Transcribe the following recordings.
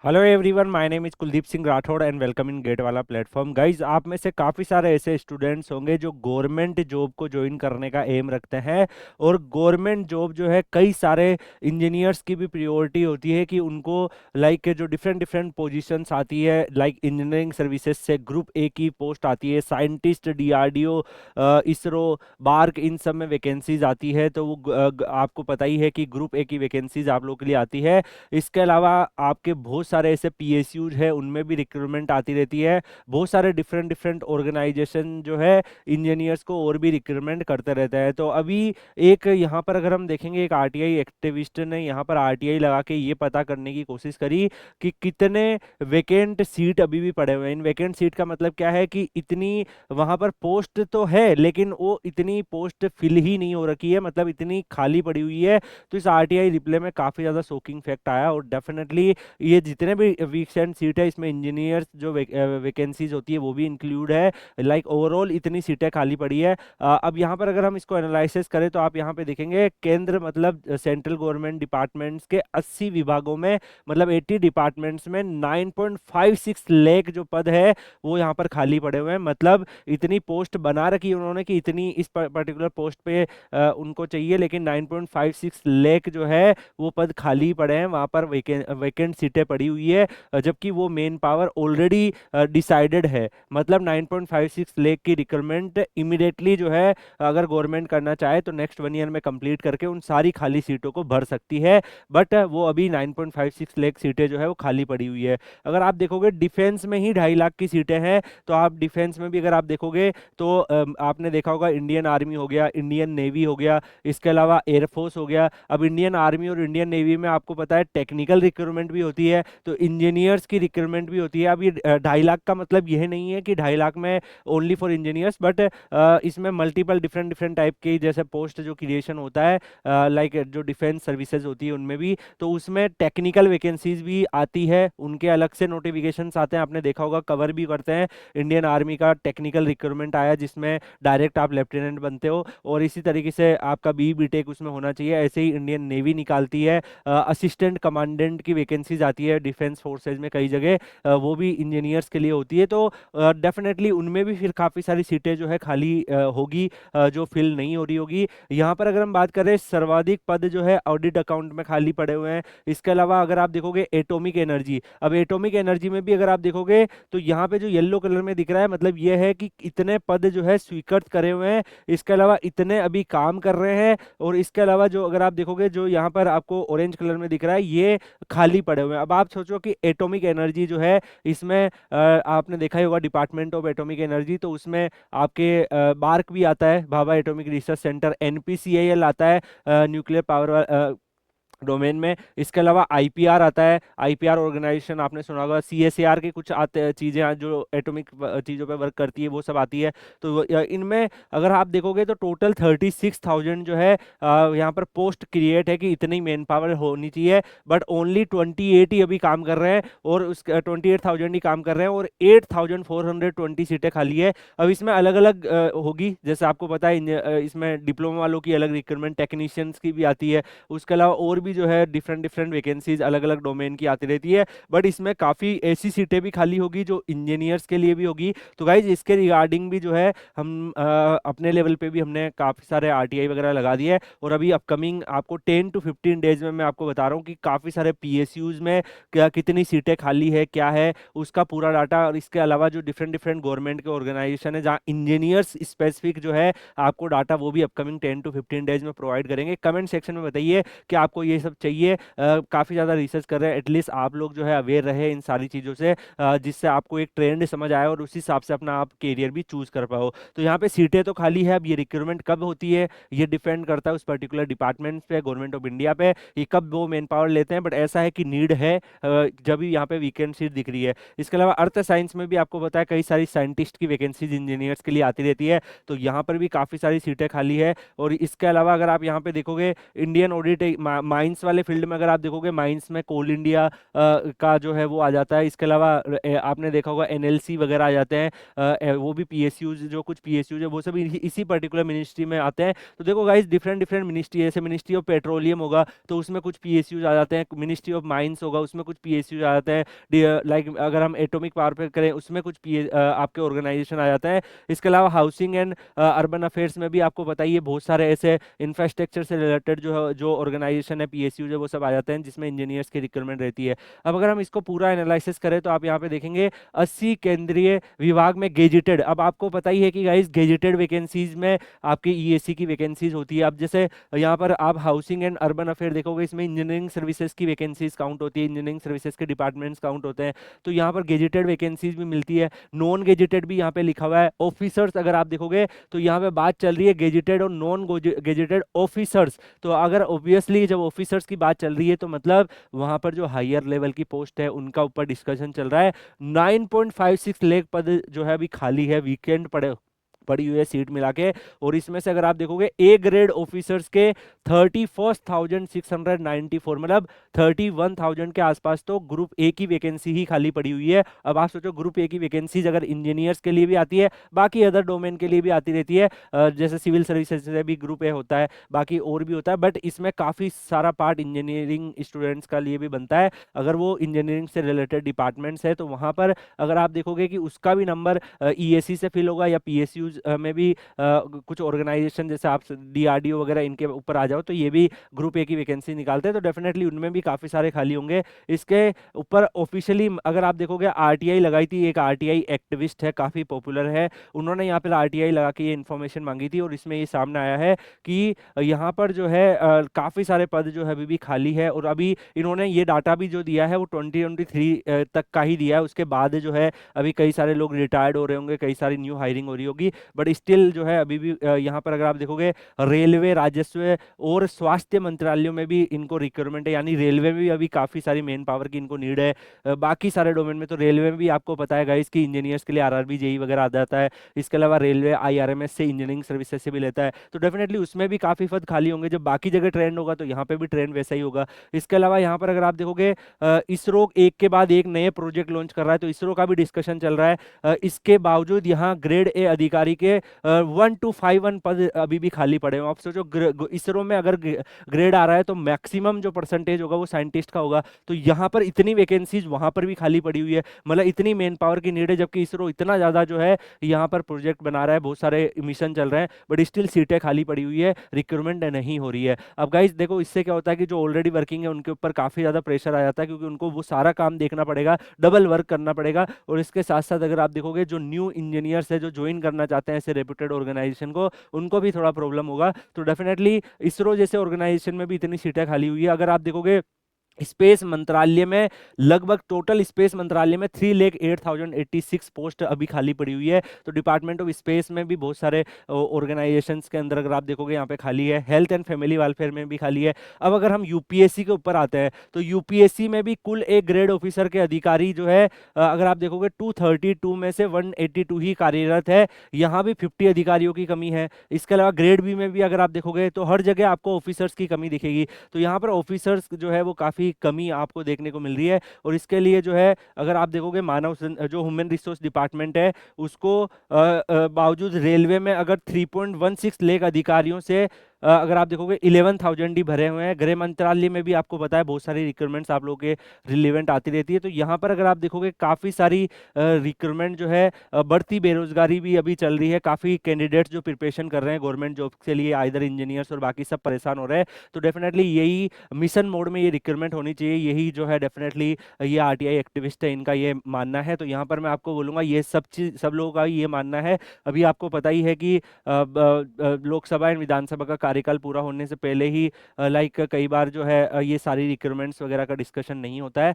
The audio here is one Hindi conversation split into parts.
Hello everyone, my name is Kuldeep Singh Rathore and welcome in GATE वाला प्लेटफॉर्म। गाइज, आप में से काफ़ी सारे ऐसे स्टूडेंट्स होंगे जो गवर्नमेंट जॉब को ज्वाइन करने का एम रखते हैं। और गवर्नमेंट जॉब जो है, कई सारे इंजीनियर्स की भी प्रायोरिटी होती है कि उनको लाइक जो डिफरेंट डिफरेंट पोजीशंस आती है, लाइक इंजीनियरिंग सर्विसेज से ग्रुप ए की पोस्ट आती है, साइंटिस्ट, डीआरडीओ, इसरो, बार्क, इन सब में वैकेंसीज आती है। तो वो आपको पता ही है कि ग्रुप ए की वैकेंसीज आप लोगों के लिए आती है। इसके अलावा आपके बहुत सारे ऐसे पीएसयूज है, उनमें भी रिक्रूटमेंट आती रहती है। बहुत सारे डिफरेंट डिफरेंट ऑर्गेनाइजेशन जो है इंजीनियर्स को और भी रिक्रूटमेंट करते रहते हैं। तो अभी एक यहाँ पर अगर हम देखेंगे, एक आरटीआई एक्टिविस्ट ने यहाँ पर आरटीआई लगा के ये पता करने की कोशिश करी कि कितने वेकेंट सीट अभी भी पड़े हुए हैं। इन वेकेंट सीट का मतलब क्या है कि इतनी वहां पर पोस्ट तो है, लेकिन वो इतनी पोस्ट फिल ही नहीं हो रखी है, मतलब इतनी खाली पड़ी हुई है। तो इस आरटीआई रिप्ले में काफी ज्यादा शॉकिंग फैक्ट आया। और डेफिनेटली ये जितने भी वीकेंट सीट है, इसमें इंजीनियर्स जो वैकेंसीज होती है वो भी इंक्लूड है। लाइक ओवरऑल इतनी सीटें खाली पड़ी है। अब यहाँ पर अगर हम इसको एनालिसिस करें तो आप यहाँ पे देखेंगे केंद्र मतलब सेंट्रल गवर्नमेंट डिपार्टमेंट्स के 80 विभागों में, मतलब 80 डिपार्टमेंट्स में 9.56 लाख जो पद है वो यहाँ पर खाली पड़े हुए हैं। मतलब इतनी पोस्ट बना रखी है उन्होंने कि इतनी इस पर्टिकुलर पोस्ट पे उनको चाहिए, लेकिन 9.56 लाख जो है वो पद खाली पड़े हैं, वहां पर वेकेंट सीटें पड़ी हुई है। जबकि वो मेन पावर ऑलरेडी डिसाइडेड है। मतलब 9.56 लाख की रिक्रूटमेंट इमिडिएटली जो है, अगर गवर्नमेंट करना चाहे तो नेक्स्ट 1 ईयर में कंप्लीट करके उन सारी खाली सीटों को भर सकती है। बट वो अभी 9.56 लाख सीटें जो है वो खाली पड़ी हुई है। अगर आप देखोगे डिफेंस में ही 2.5 लाख की सीटें हैं। तो आप डिफेंस में भी अगर आप देखोगे तो आपने देखा होगा इंडियन आर्मी हो गया, इंडियन नेवी हो गया, इसके अलावा एयरफोर्स हो गया। अब इंडियन आर्मी और इंडियन नेवी में आपको पता है टेक्निकल रिक्रूटमेंट भी होती है, तो इंजीनियर्स की रिक्रूटमेंट भी होती है। अब ये 2.5 लाख का मतलब यह नहीं है कि 2.5 लाख में ओनली फॉर इंजीनियर्स, बट इसमें मल्टीपल डिफरेंट डिफरेंट टाइप के जैसे पोस्ट जो क्रिएशन होता है, लाइक जो डिफेंस सर्विसेज होती है उनमें भी, तो उसमें टेक्निकल वैकेंसीज भी आती है, उनके अलग से नोटिफिकेशन आते हैं। आपने देखा होगा, कवर भी करते हैं। इंडियन आर्मी का टेक्निकल रिक्रूटमेंट आया जिसमें डायरेक्ट आप लेफ्टिनेंट बनते हो, और इसी तरीके से आपका बीटेक उसमें होना चाहिए। ऐसे ही इंडियन नेवी निकालती है असिस्टेंट कमांडेंट की वैकेंसीज आती है डिफेंस फोर्सेज में कई जगह, वो भी इंजीनियर्स के लिए होती है। तो डेफिनेटली उनमें भी फिर काफ़ी सारी सीटें जो है खाली होगी, जो फिल नहीं हो रही होगी। यहाँ पर अगर हम बात करें, सर्वाधिक पद जो है ऑडिट अकाउंट में खाली पड़े हुए हैं। इसके अलावा अगर आप देखोगे एटॉमिक एनर्जी, अब एटॉमिक एनर्जी में भी अगर आप देखोगे तो यहाँ पे जो येलो कलर में दिख रहा है, मतलब ये है कि इतने पद जो है स्वीकृत करे हुए हैं। इसके अलावा इतने अभी काम कर रहे हैं। और इसके अलावा जो अगर आप देखोगे, जो यहाँ पर आपको ऑरेंज कलर में दिख रहा है, ये खाली पड़े हुए हैं। अब आप सोचो कि एटॉमिक एनर्जी जो है, इसमें आपने देखा ही होगा डिपार्टमेंट ऑफ एटॉमिक एनर्जी, तो उसमें आपके बार्क भी आता है, Bhabha atomic research centre, NPCIL आता है न्यूक्लियर पावर डोमेन में। इसके अलावा आईपीआर आता है, आईपीआर ऑर्गेनाइजेशन आपने सुना होगा, सीएसएआर के कुछ आते चीजें जो एटॉमिक चीजों पे वर्क करती है, वो सब आती है। तो इनमें अगर आप देखोगे तो टोटल 36,000 जो है यहाँ पर पोस्ट क्रिएट है कि इतनी मैन पावर होनी चाहिए। बट ओनली 28 ही अभी काम कर रहे हैं, और उस 28,000 ही काम कर रहे हैं, और 8,420 सीटें खाली है। अब इसमें अलग अलग होगी, जैसे आपको पता है इसमें डिप्लोमा वालों की अलग रिक्रूटमेंट, टेक्नीशियंस की भी आती है। उसके अलावा और भी जो है डिफरेंट डिफरेंट वैकेंसीज अलग अलग डोमेन की आती रहती है। बट इसमें काफ़ी ऐसी सीटें भी खाली होगी जो इंजीनियर्स के लिए भी होगी। तो गाइज, इसके रिगार्डिंग भी जो है हम अपने लेवल पे भी हमने काफ़ी सारे आरटीआई वगैरह लगा दिए है। और अभी अपकमिंग आपको 10 to 15 डेज में मैं आपको बता रहा हूँ कि काफ़ी सारे पीएसयूज में क्या कितनी सीटें खाली है, क्या है उसका पूरा डाटा। और इसके अलावा जो डिफरेंट डिफरेंट गवर्नमेंट के ऑर्गेनाइजेशन है जहाँ इंजीनियर्स स्पेसिफिक जो है आपको डाटा, वो भी अपकमिंग 10 to 15 डेज में प्रोवाइड करेंगे। कमेंट सेक्शन में बताइए कि आपको ये सब चाहिए। काफ़ी ज़्यादा रिसर्च कर रहे हैं, एटलीस्ट आप लोग जो है अवेयर रहे इन सारी चीज़ों से, जिससे आपको एक ट्रेंड समझ आए और उसी हिसाब से अपना आप कैरियर भी चूज कर पाओ। तो यहाँ पे सीटें तो खाली है, अब ये रिक्रूटमेंट कब होती है ये डिपेंड करता है उस पर्टिकुलर डिपार्टमेंट पे, गवर्नमेंट ऑफ इंडिया पे, ये कब वो मेन पावर लेते हैं। बट ऐसा है कि नीड है, जब भी यहाँ पे वीकेंड सीट दिख रही है। इसके अलावा अर्थ साइंस में भी आपको पता है कई सारी साइंटिस्ट की वैकेंसीज इंजीनियर्स के लिए आती रहती है, तो यहाँ पर भी काफ़ी सारी सीटें खाली है। और इसके अलावा अगर आप यहाँ पे देखोगे, इंडियन ऑडिट माइंस वाले फील्ड में अगर आप देखोगे, माइंस में कोल इंडिया का जो है वो आ जाता है। इसके अलावा आपने देखा होगा एनएलसी वगैरह आ जाते हैं, वो भी पीएसयूज, जो कुछ पीएसयूज है वो सब इसी पर्टिकुलर मिनिस्ट्री में आते हैं। तो देखो गाइस, डिफरेंट डिफरेंट मिनिस्ट्री, जैसे मिनिस्ट्री ऑफ पेट्रोलियम होगा तो उसमें कुछ पीएसयूज आ जाते हैं, मिनिस्ट्री ऑफ माइंस होगा उसमें कुछ पीएसयूज आ जाते हैं, लाइक अगर हम एटॉमिक पावर पे करें उसमें कुछ आपके ऑर्गेनाइजेशन आ जाता है। इसके अलावा हाउसिंग एंड अर्बन अफेयर्स में भी आपको बताइए बहुत सारे ऐसे इंफ्रास्ट्रक्चर से रिलेटेड जो ऑर्गेनाइजेशन है, पीएसयूज है, वो सब आ जाते हैं जिसमें इंजीनियर्स की रिक्वायरमेंट रहती है। अब अगर हम इसको पूरा एनालिसिस करें तो आप यहाँ पे देखेंगे 80 केंद्रीय विभाग में गेजेटेड। अब आपको पता ही है कि गाइस गेजेटेड वैकेंसीज में आपकी ईएसी की वैकेंसीज होती है। अब जैसे यहाँ पर आप हाउसिंग एंड अर्बन अफेयर देखोगे, इसमें इंजीनियरिंग सर्विसेज की वैकेंसीज काउंट होती है, इंजीनियरिंग सर्विसेज के डिपार्टमेंट्स काउंट होते हैं। तो यहाँ पर गेजेटेड वैकेंसीज भी मिलती है, नॉन गेजेटेड भी यहाँ पे लिखा हुआ है। ऑफिसर्स अगर आप देखोगे तो यहाँ पे बात चल रही है गेजेटेड और नॉन गेजेटेड ऑफिसर्स। तो अगर ऑब्वियसली जब ऑफिसर्स की बात चल रही है तो मतलब वहां पर जो हायर लेवल की पोस्ट है उनका ऊपर डिस्कशन चल रहा है। 9.56 लाख पद जो है अभी खाली है, वीकेंड पड़ी हुई है सीट मिला के। और इसमें से अगर आप देखोगे ए ग्रेड ऑफिसर्स के 31,694, मतलब 31,000 के आसपास तो ग्रुप ए की वैकेंसी ही खाली पड़ी हुई है। अब आप सोचो, ग्रुप ए की वैकेंसीज अगर इंजीनियर्स के लिए भी आती है, बाकी अदर डोमेन के लिए भी आती रहती है, जैसे सिविल सर्विसेज से भी ग्रुप ए होता है, बाकी और भी होता है, बट इसमें काफी सारा पार्ट इंजीनियरिंग स्टूडेंट्स का लिए भी बनता है। अगर वो इंजीनियरिंग से रिलेटेड डिपार्टमेंट्स है तो वहां पर अगर आप देखोगे कि उसका भी नंबर ईएसी से फिल होगा, या पीएसयू में भी कुछ ऑर्गेनाइजेशन जैसे आप डीआरडीओ वगैरह इनके ऊपर आ जाओ तो ये भी ग्रुप ए की वैकेंसी निकालते हैं, तो डेफिनेटली उनमें भी काफी सारे खाली होंगे। इसके ऊपर ऑफिशियली अगर आप देखोगे आरटीआई लगाई थी, एक आरटीआई एक्टिविस्ट है, काफी पॉपुलर है, उन्होंने यहाँ पर आरटीआई लगा के ये इन्फॉर्मेशन मांगी थी और इसमें ये सामने आया है कि यहाँ पर जो है काफी सारे पद जो है अभी भी खाली है। और अभी इन्होंने ये डाटा भी जो दिया है वो 2023 तक का ही दिया है, उसके बाद जो है अभी कई सारे लोग रिटायर्ड हो रहे होंगे, कई सारी न्यू हायरिंग हो रही होगी, बट स्टिल जो है अभी भी यहाँ पर अगर आप देखोगे रेलवे, राजस्व और स्वास्थ्य मंत्रालयों में भी इनको रिक्वायरमेंट है, यानी रेलवे में भी अभी काफी सारी मेन पावर की इनको नीड है। बाकी सारे डोमेन में तो रेलवे में भी आपको पता है गाइस कि इंजीनियर्स के लिए आरआरबी जेई वगैरह आ जाता है। इसके अलावा रेलवे आईआरएमएस से इंजीनियरिंग सर्विसेज से भी लेता है, तो डेफिनेटली उसमें भी काफी पद खाली होंगे। जब बाकी जगह ट्रेंड होगा तो यहाँ पे भी ट्रेंड वैसा ही होगा। इसके अलावा यहाँ पर अगर आप देखोगे इसरो एक के बाद एक नए प्रोजेक्ट लॉन्च कर रहा है, तो इसरो का भी डिस्कशन चल रहा है। इसके बावजूद यहाँ ग्रेड ए अधिकारी के 1251 पद अभी भी खाली पड़े हैं। आप सोचो इसरो में अगर ग्रेड आ रहा है तो मैक्सिमम जो परसेंटेज होगा वो साइंटिस्ट का होगा, तो यहाँ पर इतनी वैकेंसीज वहां पर भी खाली पड़ी हुई है, मतलब इतनी मेन पावर की नीड है, जबकि इसरो इतना ज्यादा जो है यहाँ पर प्रोजेक्ट बना रहा है, बहुत सारे मिशन चल रहे हैं, बट स्टिल सीटें खाली पड़ी हुई है, रिक्रूटमेंट नहीं हो रही है। अब गाइस देखो, इससे क्या होता है कि जो ऑलरेडी वर्किंग है उनके ऊपर काफी ज्यादा प्रेशर आ जाता है, क्योंकि उनको वो सारा काम देखना पड़ेगा, डबल वर्क करना पड़ेगा। और इसके साथ साथ अगर आप देखोगे जो न्यू इंजीनियर्स है जो ज्वाइन करना चाहते हैं ऐसे रेप्यूटेड ऑर्गेनाइजेशन को, उनको भी थोड़ा प्रॉब्लम होगा। तो डेफिनेटली इसरो जैसे ऑर्गेनाइजेशन में भी इतनी सीटें खाली हुई है। अगर आप देखोगे स्पेस मंत्रालय में, लगभग टोटल स्पेस मंत्रालय में 3,08,086 पोस्ट अभी खाली पड़ी हुई है। तो डिपार्टमेंट ऑफ स्पेस में भी बहुत सारे ऑर्गेनाइजेशंस के अंदर अगर आप देखोगे यहाँ पे खाली है। हेल्थ एंड फैमिली वेलफेयर में भी खाली है। अब अगर हम यूपीएससी के ऊपर आते हैं तो यूपीएससी में भी कुल एक ग्रेड ऑफिसर के अधिकारी जो है अगर आप देखोगे 232 में से 182 ही कार्यरत है, यहाँ भी 50 अधिकारियों की कमी है। इसके अलावा ग्रेड बी में भी अगर आप देखोगे तो हर जगह आपको ऑफिसर्स की कमी दिखेगी। तो यहाँ पर ऑफिसर्स जो है वो काफी कमी आपको देखने को मिल रही है। और इसके लिए जो है अगर आप देखोगे जो ह्यूमन रिसोर्स डिपार्टमेंट है उसको बावजूद रेलवे में अगर 3.16 लाख अधिकारियों से अगर आप देखोगे 11,000 ही भरे हुए हैं। गृह मंत्रालय में भी आपको पता है बहुत सारी रिक्रूटमेंट्स आप लोगों के रिलेवेंट आती रहती है। तो यहाँ पर अगर आप देखोगे काफी सारी रिक्रूटमेंट जो है, बढ़ती बेरोजगारी भी अभी चल रही है। काफी कैंडिडेट्स जो प्रिपरेशन कर रहे हैं गवर्नमेंट जॉब के लिए, आइदर इंजीनियर्स और बाकी सब परेशान हो रहे हैं। तो डेफिनेटली यही मिशन मोड में ये रिक्रूटमेंट होनी चाहिए, यही जो है डेफिनेटली ये आरटीआई एक्टिविस्ट है इनका ये मानना है। तो यहाँ पर मैं आपको बोलूंगा ये सब चीज सब लोगों का ये मानना है। अभी आपको पता ही है कि लोकसभा एंड विधानसभा का कार्यकाल पूरा होने से पहले ही लाइक कई बार जो है ये सारी रिक्रूटमेंट्स वगैरह का डिस्कशन नहीं होता है।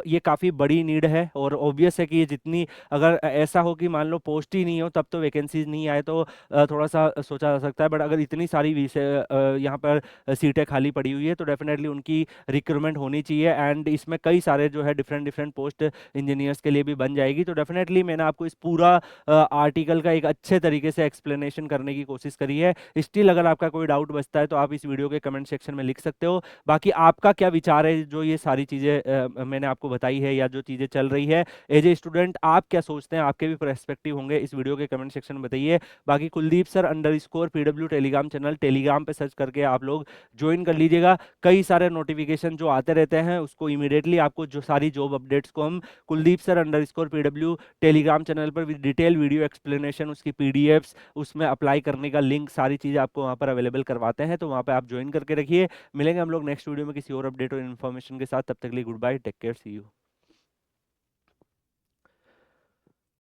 ये काफ़ी बड़ी नीड है और ऑब्वियस है कि ये जितनी अगर ऐसा हो कि मान लो पोस्ट ही नहीं हो तब तो वैकेंसीज नहीं आए तो थोड़ा सा सोचा जा सकता है, बट अगर इतनी सारी यहाँ पर सीटें खाली पड़ी हुई है तो डेफिनेटली उनकी रिक्रूटमेंट होनी चाहिए। एंड इसमें कई सारे जो है डिफरेंट डिफरेंट पोस्ट इंजीनियर्स के लिए भी बन जाएगी। तो डेफिनेटली मैंने आपको इस पूरा आर्टिकल का एक अच्छे तरीके से एक्सप्लेनेशन करने की कोशिश करी है। स्टिल अगर आपका कोई डाउट बचता है तो आप इस वीडियो के कमेंट सेक्शन में लिख सकते हो। बाकी आपका क्या विचार है जो ये सारी चीज़ें मैंने आपको बताई है या जो चीज़ें चल रही है, एज ए स्टूडेंट आप क्या सोचते हैं, आपके भी पर्सपेक्टिव होंगे, इस वीडियो के कमेंट सेक्शन में बताइए। बाकी Kuldeep sir underscore PW Telegram channel Telegram पे सर्च करके आप लोग ज्वाइन कर लीजिएगा। कई सारे नोटिफिकेशन जो आते रहते हैं उसको इमीडिएटली आपको जो सारी जॉब अपडेट्स को हम Kuldeep sir underscore PW Telegram channel पर डिटेल वीडियो एक्सप्लेनेशन, उसकी पीडीएफ्स, उसमें अप्लाई करने का लिंक, सारी चीज़ें आपको वहाँ पर अवेलेबल करवाते हैं, तो वहाँ पे आप ज्वाइन करके रखिए। मिलेंगे हम लोग नेक्स्ट वीडियो में किसी और अपडेट और इन्फॉर्मेशन के साथ। तब तक के लिए goodbye, take care, see you.